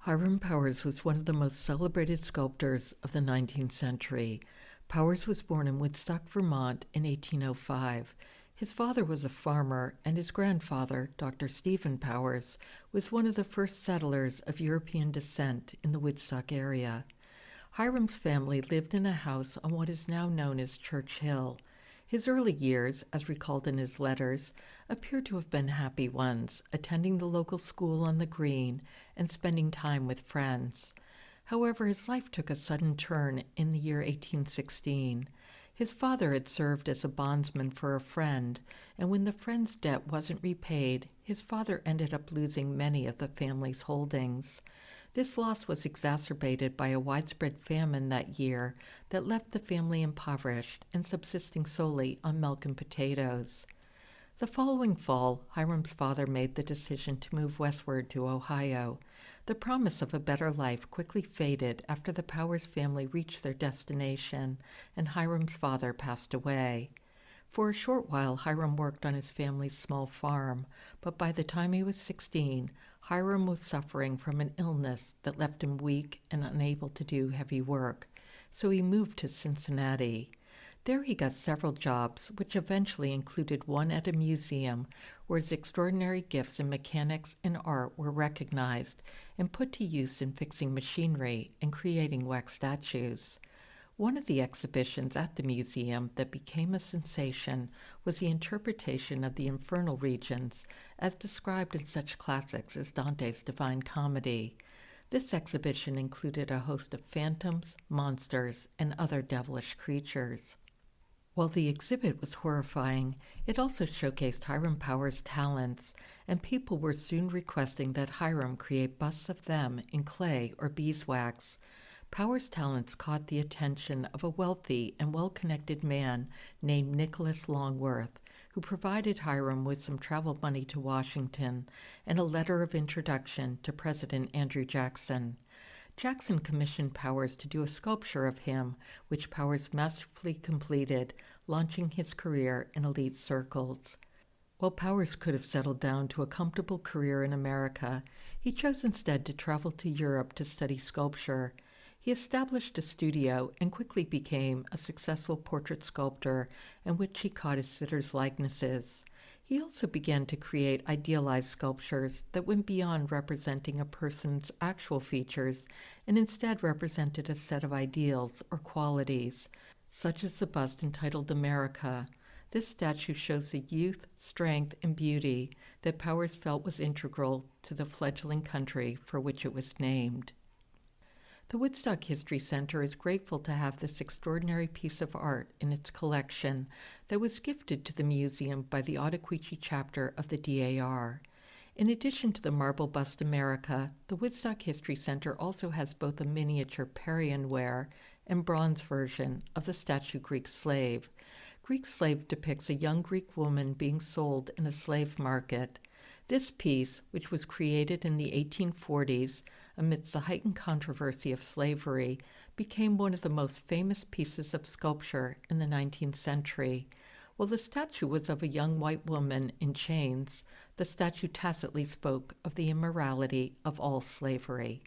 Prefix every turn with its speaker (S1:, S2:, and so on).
S1: Hiram Powers was one of the most celebrated sculptors of the 19th century. Powers was born in Woodstock, Vermont in 1805. His father was a farmer, and his grandfather, Dr. Stephen Powers, was one of the first settlers of European descent in the Woodstock area. Hiram's family lived in a house on what is now known as Church Hill. His early years, as recalled in his letters, appear to have been happy ones, attending the local school on the green and spending time with friends. However, his life took a sudden turn in the year 1816. His father had served as a bondsman for a friend, and when the friend's debt wasn't repaid, his father ended up losing many of the family's holdings. This loss was exacerbated by a widespread famine that year that left the family impoverished and subsisting solely on milk and potatoes. The following fall, Hiram's father made the decision to move westward to Ohio. The promise of a better life quickly faded after the Powers family reached their destination and Hiram's father passed away. For a short while, Hiram worked on his family's small farm, but by the time he was 16, Hiram was suffering from an illness that left him weak and unable to do heavy work, so he moved to Cincinnati. There he got several jobs, which eventually included one at a museum where his extraordinary gifts in mechanics and art were recognized and put to use in fixing machinery and creating wax statues. One of the exhibitions at the museum that became a sensation was the interpretation of the infernal regions as described in such classics as Dante's Divine Comedy. This exhibition included a host of phantoms, monsters, and other devilish creatures. While the exhibit was horrifying, it also showcased Hiram Powers' talents, and people were soon requesting that Hiram create busts of them in clay or beeswax. Powers' talents caught the attention of a wealthy and well-connected man named Nicholas Longworth, who provided Hiram with some travel money to Washington and a letter of introduction to President Andrew Jackson. Jackson commissioned Powers to do a sculpture of him, which Powers masterfully completed, launching his career in elite circles. While Powers could have settled down to a comfortable career in America, he chose instead to travel to Europe to study sculpture. He established a studio and quickly became a successful portrait sculptor in which he caught his sitters' likenesses. He also began to create idealized sculptures that went beyond representing a person's actual features and instead represented a set of ideals or qualities, such as the bust entitled America. This statue shows the youth, strength, and beauty that Powers felt was integral to the fledgling country for which it was named. The Woodstock History Center is grateful to have this extraordinary piece of art in its collection that was gifted to the museum by the Ottaquechee chapter of the DAR. In addition to the marble bust America, the Woodstock History Center also has both a miniature Parian-ware and bronze version of the statue Greek Slave. Greek Slave depicts a young Greek woman being sold in a slave market. This piece, which was created in the 1840s amidst the heightened controversy of slavery, became one of the most famous pieces of sculpture in the 19th century. While the statue was of a young white woman in chains, the statue tacitly spoke of the immorality of all slavery.